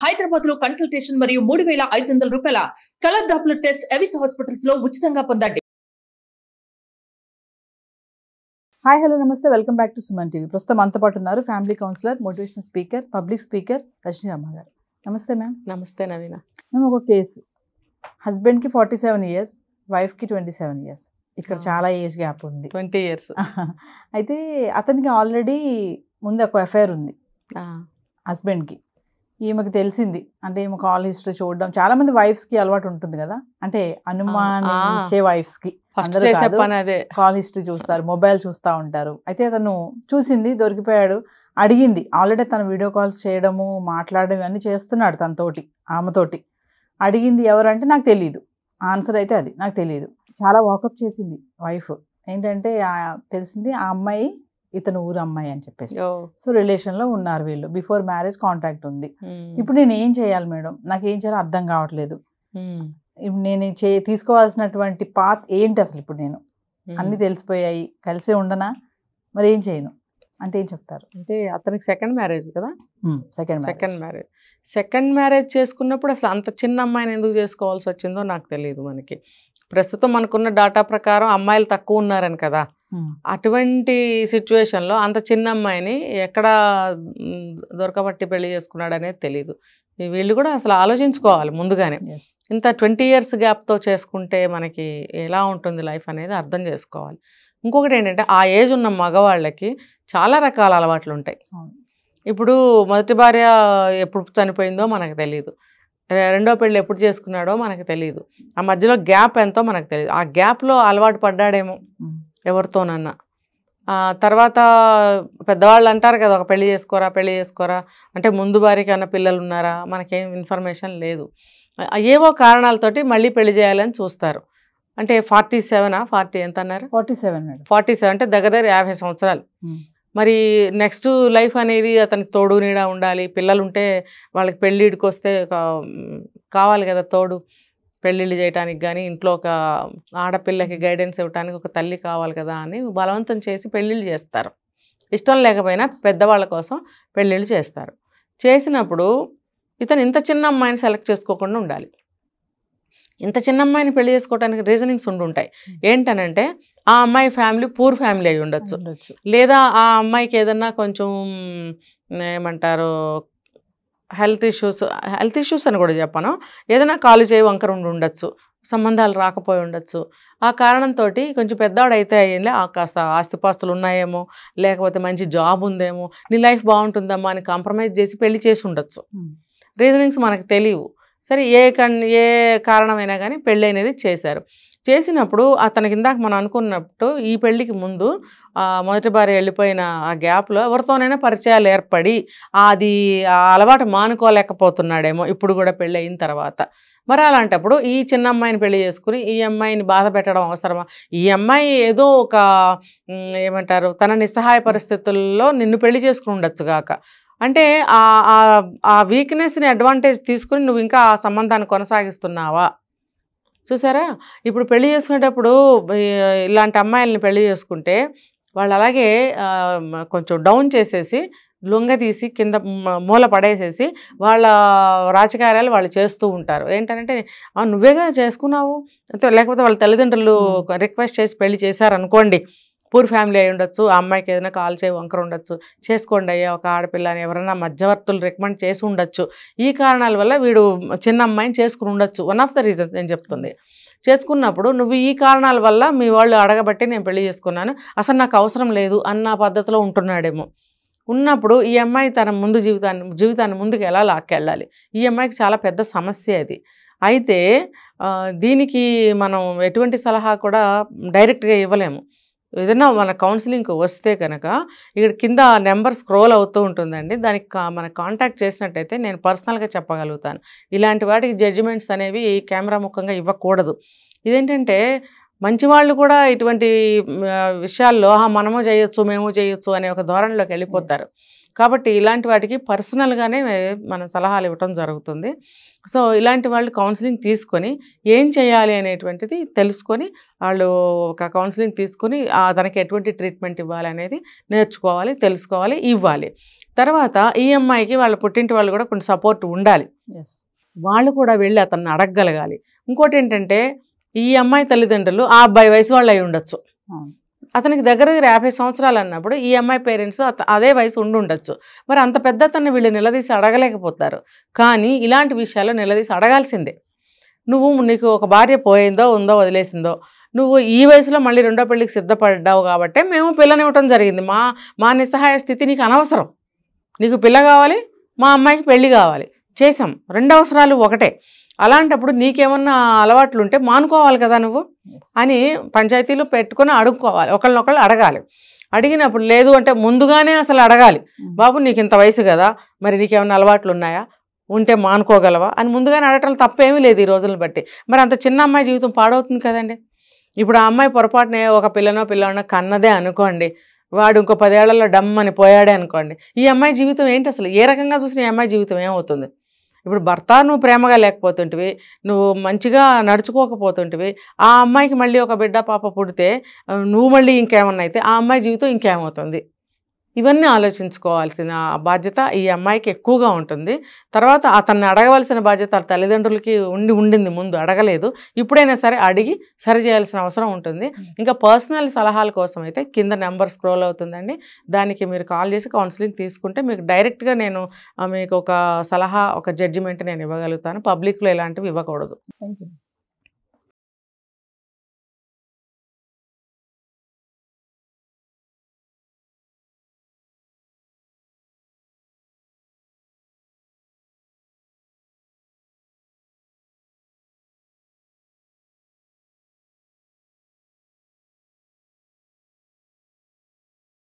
హైదరాబాద్ లో కన్సల్టేషన్ మరియు 3500 రూపాయల colour Doppler test Avis hospitals లో ఉచితంగా పొందండి. హాయ్ హలో నమస్తే welcome back to Suman TV. ప్రస్తుతం మనతో పాటు ఉన్నారు family counsellor, motivational speaker, public speaker Rajani Ramma గారు. నమస్తే మ్యామ్. నమస్తే నవీన. మేము ఒక కేసు, హస్బెండ్కి 47 ఇయర్స్, వైఫ్కి 27 ఇయర్స్. ఇక్కడ చాలా ఏజ్ గ్యాప్ ఉంది, 20 ఇయర్స్. అయితే అతనికి ఆల్రెడీ ముందు ఒక అఫైర్ ఉంది హస్బెండ్కి. ఈమెకి తెలిసింది, అంటే ఈమె కాల్ హిస్టరీ చూడడం. చాలా మంది వైఫ్స్ కి అలవాటు ఉంటుంది కదా, అంటే అనుమానించే వైఫ్స్ కి అందరూ కాల్ హిస్టరీ చూస్తారు, మొబైల్ చూస్తూ ఉంటారు. అయితే అతను చూసింది, దొరికిపోయాడు. అడిగింది, ఆల్రెడీ తను వీడియో కాల్స్ చేయడము, మాట్లాడడం ఇవన్నీ చేస్తున్నాడు తనతోటి, ఆమెతోటి. అడిగింది ఎవరంటే నాకు తెలియదు, ఆన్సర్ అయితే అది నాకు తెలియదు. చాలా వాకప్ చేసింది వైఫ్. ఏంటంటే తెలిసింది ఆ అమ్మాయి ఇతను ఊరు అమ్మాయి అని చెప్పేసి. సో రిలేషన్ లో ఉన్నారు వీళ్ళు, బిఫోర్ మ్యారేజ్ కాంటాక్ట్ ఉంది. ఇప్పుడు నేను ఏం చేయాలి మేడం, నాకు ఏం చేయాలో అర్థం కావట్లేదు. నేను తీసుకోవాల్సినటువంటి పాత్ ఏంటి అసలు? ఇప్పుడు నేను అన్ని తెలిసిపోయాయి, కలిసే ఉండనా, మరి ఏం చేయను అంటే ఏం చెప్తారు? అంటే అతనికి సెకండ్ మ్యారేజ్ కదా. సెకండ్ మ్యారేజ్ చేసుకున్నప్పుడు అసలు అంత చిన్న అమ్మాయిని ఎందుకు చేసుకోవాల్సి వచ్చిందో నాకు తెలియదు. మనకి ప్రస్తుతం మనకున్న డాటా ప్రకారం అమ్మాయిలు తక్కువ ఉన్నారని కదా. అటువంటి సిచ్యువేషన్లో అంత చిన్న అమ్మాయిని ఎక్కడ దొరకబట్టి పెళ్లి చేసుకున్నాడు అనేది తెలియదు. వీళ్ళు కూడా అసలు ఆలోచించుకోవాలి ముందుగానే. ఇంత 20 ఇయర్స్ గ్యాప్తో చేసుకుంటే మనకి ఎలా ఉంటుంది లైఫ్ అనేది అర్థం చేసుకోవాలి. ఇంకొకటి ఏంటంటే ఆ ఏజ్ ఉన్న మగవాళ్ళకి చాలా రకాల అలవాట్లు ఉంటాయి. ఇప్పుడు మొదటి భార్య ఎప్పుడు చనిపోయిందో మనకు తెలియదు, రెండో పెళ్ళి ఎప్పుడు చేసుకున్నాడో మనకు తెలియదు, ఆ మధ్యలో గ్యాప్ ఎంతో మనకు తెలియదు. ఆ గ్యాప్లో అలవాటు పడ్డాడేమో ఎవరితోనన్నా. తర్వాత పెద్దవాళ్ళు అంటారు కదా, ఒక పెళ్లి చేసుకోరా అంటే ముందు భార్యకి అన్న పిల్లలు ఉన్నారా, మనకేం ఇన్ఫర్మేషన్ లేదు. ఏవో కారణాలతోటి మళ్ళీ పెళ్లి చేయాలని చూస్తారు. అంటే 40 ఎంత అన్నారు? 47 అంటే దగ్గర 50 సంవత్సరాలు. మరి నెక్స్ట్ లైఫ్ అనేది అతనికి తోడు నీడ ఉండాలి. పిల్లలు ఉంటే వాళ్ళకి పెళ్ళిడికి వస్తే కావాలి కదా తోడు, పెళ్ళిళ్ళు చేయడానికి కానీ ఇంట్లో ఒక ఆడపిల్లకి గైడెన్స్ ఇవ్వడానికి ఒక తల్లి కావాలి కదా అని బలవంతం చేసి పెళ్ళిళ్ళు చేస్తారు. ఇష్టం లేకపోయినా పెద్దవాళ్ళ కోసం పెళ్ళిళ్ళు చేస్తారు. చేసినప్పుడు ఇతను ఇంత చిన్న అమ్మాయిని సెలెక్ట్ చేసుకోకుండా ఉండాలి. ఇంత చిన్న అమ్మాయిని పెళ్లి చేసుకోవడానికి రీజనింగ్స్ ఉండుంటాయి. ఏంటనంటే ఆ అమ్మాయి ఫ్యామిలీ పూర్ ఫ్యామిలీ అయి ఉండొచ్చు, లేదా ఆ అమ్మాయికి ఏదన్నా కొంచెం ఏమంటారు హెల్త్ ఇష్యూస్ అని కూడా చెప్పాను, ఏదైనా కాలు చేయి వంకర ఉండొచ్చు, సంబంధాలు రాకపోయి ఉండొచ్చు. ఆ కారణంతో కొంచెం పెద్దవాడు అయితే అయ్యిందే, కాస్త ఆస్తిపాస్తులు ఉన్నాయేమో, లేకపోతే మంచి జాబ్ ఉందేమో, నీ లైఫ్ బాగుంటుందమ్మా అని కాంప్రమైజ్ చేసి పెళ్లి చేసి ఉండొచ్చు. రీజనింగ్స్ మనకు తెలియవు. సరే, ఏ కారణమైనా కానీ పెళ్ళి అనేది చేశారు. చేసినప్పుడు అతనికి ఇందాక మనం అనుకున్నట్టు ఈ పెళ్ళికి ముందు మొదటి భార్య వెళ్ళిపోయిన ఆ గ్యాప్లో ఎవరితోనైనా పరిచయాలు ఏర్పడి అది అలవాటు మానుకోలేకపోతున్నాడేమో ఇప్పుడు కూడా పెళ్ళి అయిన తర్వాత. మరి అలాంటప్పుడు ఈ చిన్న అమ్మాయిని పెళ్లి చేసుకుని ఈ అమ్మాయిని బాధ పెట్టడం అవసరమా? ఈ అమ్మాయి ఏదో ఒక ఏమంటారు తన నిస్సహాయ పరిస్థితుల్లో నిన్ను పెళ్లి చేసుకుని ఉండొచ్చు గాక, అంటే ఆ వీక్నెస్ని అడ్వాంటేజ్ తీసుకుని నువ్వు ఇంకా ఆ సంబంధాన్ని కొనసాగిస్తున్నావా? చూసారా, ఇప్పుడు పెళ్లి చేసుకునేటప్పుడు ఇలాంటి అమ్మాయిల్ని పెళ్లి చేసుకుంటే వాళ్ళు అలాగే కొంచెం డౌన్ చేసేసి లొంగ తీసి కింద మూల పడేసేసి వాళ్ళ రాజకార్యాలు వాళ్ళు చేస్తూ ఉంటారు. ఏంటంటే నువ్వేగా చేసుకున్నావు, లేకపోతే వాళ్ళ తల్లిదండ్రులు రిక్వెస్ట్ చేసి పెళ్లి చేశారనుకోండి, పూర్ ఫ్యామిలీ అయి ఉండొచ్చు, ఆ అమ్మాయికి ఏదైనా కాల్ చేయి వంకర ఉండొచ్చు, చేసుకోండి అయ్యా ఒక ఆడపిల్లని ఎవరైనా మధ్యవర్తులు రికమెండ్ చేసి ఉండొచ్చు. ఈ కారణాల వల్ల వీడు చిన్న అమ్మాయిని చేసుకుని ఉండొచ్చు. వన్ ఆఫ్ ద రీజన్స్ నేను చెప్తుంది. చేసుకున్నప్పుడు నువ్వు ఈ కారణాల వల్ల మీ వాళ్ళు అడగబట్టి నేను పెళ్లి చేసుకున్నాను, అసలు నాకు అవసరం లేదు అన్న పద్ధతిలో ఉంటున్నాడేమో. ఉన్నప్పుడు ఈ అమ్మాయి తన ముందు జీవితాన్ని ముందుకు ఎలా లాక్కెళ్ళాలి? ఈ అమ్మాయికి చాలా పెద్ద సమస్య అది. అయితే దీనికి మనం ఎటువంటి సలహా కూడా డైరెక్ట్గా ఇవ్వలేము. ఏదైనా మన కౌన్సిలింగ్కి వస్తే కనుక ఇక్కడ కింద నెంబర్ స్క్రోల్ అవుతూ ఉంటుందండి, దానికి మన కాంటాక్ట్ చేసినట్టయితే నేను పర్సనల్గా చెప్పగలుగుతాను. ఇలాంటి వాటికి జడ్జిమెంట్స్ అనేవి కెమెరా ముఖంగా ఇవ్వకూడదు. ఇదేంటంటే మంచివాళ్ళు కూడా ఇటువంటి విషయాల్లో మనము చేయొచ్చు మేము చేయొచ్చు అనే ఒక ధోరణిలోకి వెళ్ళిపోతారు. కాబట్టి ఇలాంటి వాటికి పర్సనల్గానే మనం సలహాలు ఇవ్వటం జరుగుతుంది. సో ఇలాంటి వాళ్ళు కౌన్సిలింగ్ తీసుకొని ఏం చేయాలి అనేటువంటిది తెలుసుకొని వాళ్ళు ఒక కౌన్సిలింగ్ తీసుకొని తనకి ఎటువంటి ట్రీట్మెంట్ ఇవ్వాలి అనేది నేర్చుకోవాలి, తెలుసుకోవాలి, ఇవ్వాలి. తర్వాత ఈ అమ్మాయికి వాళ్ళ పుట్టింటి వాళ్ళు కూడా కొంచెం సపోర్ట్ ఉండాలి. వాళ్ళు కూడా వెళ్ళి అతన్ని అడగగలగాలి. ఇంకోటి ఏంటంటే ఈ అమ్మాయి తల్లిదండ్రులు ఆ అబ్బాయి వయసు వాళ్ళు అయి ఉండొచ్చు. అతనికి దగ్గర 50 సంవత్సరాలు అన్నప్పుడు ఈ అమ్మాయి పేరెంట్స్ అదే వయసు ఉండొచ్చు. మరి అంత పెద్ద అతన్ని వీళ్ళు నిలదీసి అడగలేకపోతారు. కానీ ఇలాంటి విషయాల్లో నిలదీసి అడగాల్సిందే. నీకు ఒక భార్య పోయిందో ఉందో వదిలేసిందో, నువ్వు ఈ వయసులో మళ్ళీ రెండో పెళ్ళికి సిద్ధపడ్డావు కాబట్టి మేము పిల్లనివ్వటం జరిగింది. మా నిస్సహాయ స్థితి నీకు అనవసరం. నీకు పిల్ల కావాలి, మా అమ్మాయికి పెళ్ళి కావాలి, చేసాం. 2 అవసరాలు ఒకటే. అలాంటప్పుడు నీకేమన్నా అలవాట్లు ఉంటే మానుకోవాలి కదా నువ్వు అని పంచాయతీలో పెట్టుకొని అడుక్కోవాలి. ఒకళ్ళనొకళ్ళు అడగాలి. అడిగినప్పుడు లేదు అంటే ముందుగానే అసలు అడగాలి. బాబు నీకు ఇంత వయసు కదా, మరి నీకేమన్నా అలవాట్లు ఉన్నాయా, ఉంటే మానుకోగలవా అని ముందుగానే అడగటం తప్పేమీ లేదు ఈ రోజులను బట్టి. మరి అంత చిన్న అమ్మాయి జీవితం పాడవుతుంది కదండి. ఇప్పుడు ఆ అమ్మాయి పొరపాటునే ఒక పిల్లనో కన్నదే అనుకోండి, వాడు ఇంకో 10 ఏళ్లలో డమ్మని పోయాడే అనుకోండి, ఈ అమ్మాయి జీవితం ఏంటి అసలు? ఏ రకంగా చూసిన ఈ అమ్మాయి జీవితం ఏమవుతుంది? ఇప్పుడు భర్త నువ్వు ప్రేమగా లేకపోతుంటివి, నువ్వు మంచిగా నడుచుకోకపోతుంటివి, ఆ అమ్మాయికి మళ్ళీ ఒక బిడ్డ పాప పుడితే నువ్వు మళ్ళీ ఇంకేమన్నా అయితే ఆ అమ్మాయి జీవితం ఇంకేమవుతుంది? ఇవన్నీ ఆలోచించుకోవాల్సిన బాధ్యత ఈ అమ్మాయికి ఎక్కువగా ఉంటుంది. తర్వాత అతన్ని అడగవలసిన బాధ్యత తల్లిదండ్రులకి ఉండింది, ముందు అడగలేదు. ఇప్పుడైనా సరే అడిగి సరి చేయాల్సిన అవసరం ఉంటుంది. ఇంకా పర్సనల్ సలహాల కోసం అయితే కింద నెంబర్ స్క్రోల్ అవుతుందండి, దానికి మీరు కాల్ చేసి కౌన్సిలింగ్ తీసుకుంటే మీకు డైరెక్ట్గా నేను మీకు ఒక సలహా, ఒక జడ్జిమెంట్ నేను ఇవ్వగలుగుతాను. పబ్లిక్లో ఇలాంటివి ఇవ్వకూడదు. Thank you.